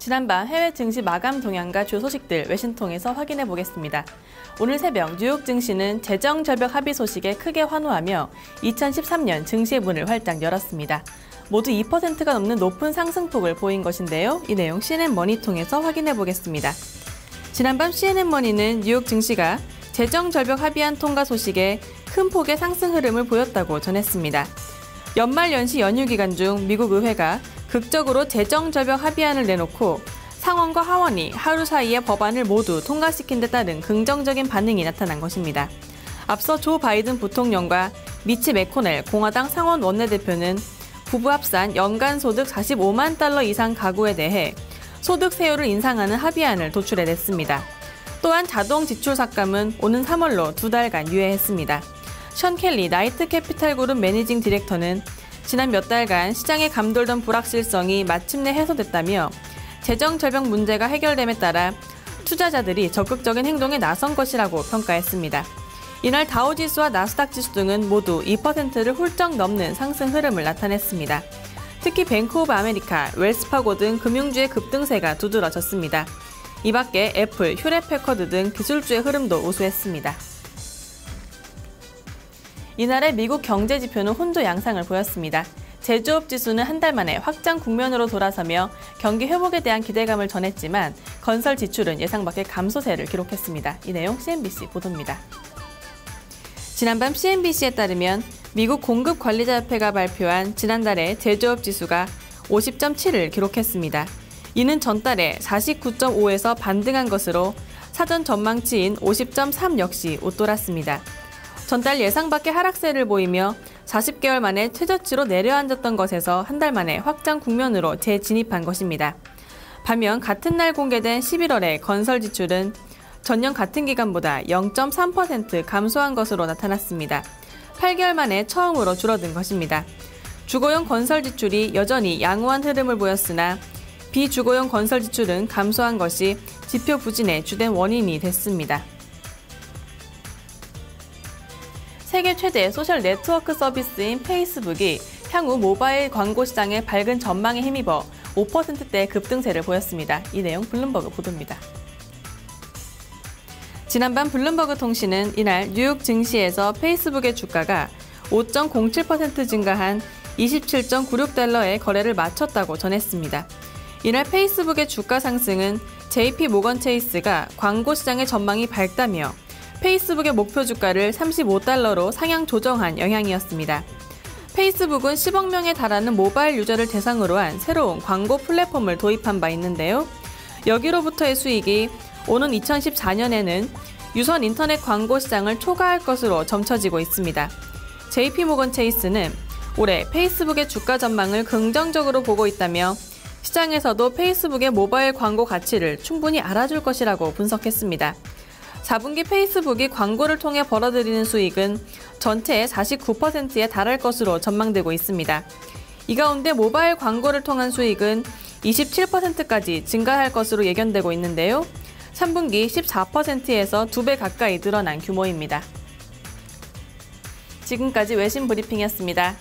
지난밤 해외 증시 마감 동향과 주 소식들 외신 통해서 확인해 보겠습니다. 오늘 새벽 뉴욕 증시는 재정 절벽 합의 소식에 크게 환호하며 2013년 증시의 문을 활짝 열었습니다. 모두 2%가 넘는 높은 상승폭을 보인 것인데요. 이 내용 CNN-머니 통해서 확인해 보겠습니다. 지난밤 CNN-머니는 뉴욕 증시가 재정 절벽 합의안 통과 소식에 큰 폭의 상승 흐름을 보였다고 전했습니다. 연말 연시 연휴 기간 중 미국 의회가 극적으로 재정 절벽 합의안을 내놓고 상원과 하원이 하루 사이에 법안을 모두 통과시킨 데 따른 긍정적인 반응이 나타난 것입니다. 앞서 조 바이든 부통령과 미치 매코넬 공화당 상원 원내대표는 부부 합산 연간 소득 45만 달러 이상 가구에 대해 소득 세율을 인상하는 합의안을 도출해냈습니다. 또한 자동 지출 삭감은 오는 3월로 2달간 유예했습니다. 션 켈리 나이트 캐피탈 그룹 매니징 디렉터는 지난 몇 달간 시장에 감돌던 불확실성이 마침내 해소됐다며 재정 절벽 문제가 해결됨에 따라 투자자들이 적극적인 행동에 나선 것이라고 평가했습니다. 이날 다우지수와 나스닥 지수 등은 모두 2%를 훌쩍 넘는 상승 흐름을 나타냈습니다. 특히 뱅크 오브 아메리카, 웰스파고 등 금융주의 급등세가 두드러졌습니다. 이 밖에 애플, 휴렛패커드 등 기술주의 흐름도 우수했습니다. 이날의 미국 경제 지표는 혼조 양상을 보였습니다. 제조업 지수는 한 달 만에 확장 국면으로 돌아서며 경기 회복에 대한 기대감을 전했지만 건설 지출은 예상 밖의 감소세를 기록했습니다. 이 내용 CNBC 보도입니다. 지난밤 CNBC에 따르면 미국 공급관리자협회가 발표한 지난달의 제조업 지수가 50.7을 기록했습니다. 이는 전달에 49.5에서 반등한 것으로 사전 전망치인 50.3 역시 웃돌았습니다. 전달 예상 밖의 하락세를 보이며 40개월 만에 최저치로 내려앉았던 것에서 한 달 만에 확장 국면으로 재진입한 것입니다. 반면 같은 날 공개된 11월의 건설 지출은 전년 같은 기간보다 0.3% 감소한 것으로 나타났습니다. 8개월 만에 처음으로 줄어든 것입니다. 주거용 건설 지출이 여전히 양호한 흐름을 보였으나 비주거용 건설 지출은 감소한 것이 지표 부진의 주된 원인이 됐습니다. 세계 최대 소셜 네트워크 서비스인 페이스북이 향후 모바일 광고 시장의 밝은 전망에 힘입어 5%대 급등세를 보였습니다. 이 내용 블룸버그 보도입니다. 지난밤 블룸버그 통신은 이날 뉴욕 증시에서 페이스북의 주가가 5.07% 증가한 27.96달러에 거래를 마쳤다고 전했습니다. 이날 페이스북의 주가 상승은 JP 모건 체이스가 광고 시장의 전망이 밝다며 페이스북의 목표 주가를 35달러로 상향 조정한 영향이었습니다. 페이스북은 10억 명에 달하는 모바일 유저를 대상으로 한 새로운 광고 플랫폼을 도입한 바 있는데요. 여기로부터의 수익이 오는 2014년에는 유선 인터넷 광고 시장을 초과할 것으로 점쳐지고 있습니다. JP모건 체이스는 올해 페이스북의 주가 전망을 긍정적으로 보고 있다며 시장에서도 페이스북의 모바일 광고 가치를 충분히 알아줄 것이라고 분석했습니다. 4분기 페이스북이 광고를 통해 벌어들이는 수익은 전체의 49%에 달할 것으로 전망되고 있습니다. 이 가운데 모바일 광고를 통한 수익은 27%까지 증가할 것으로 예견되고 있는데요. 3분기 14%에서 2배 가까이 늘어난 규모입니다. 지금까지 외신 브리핑이었습니다.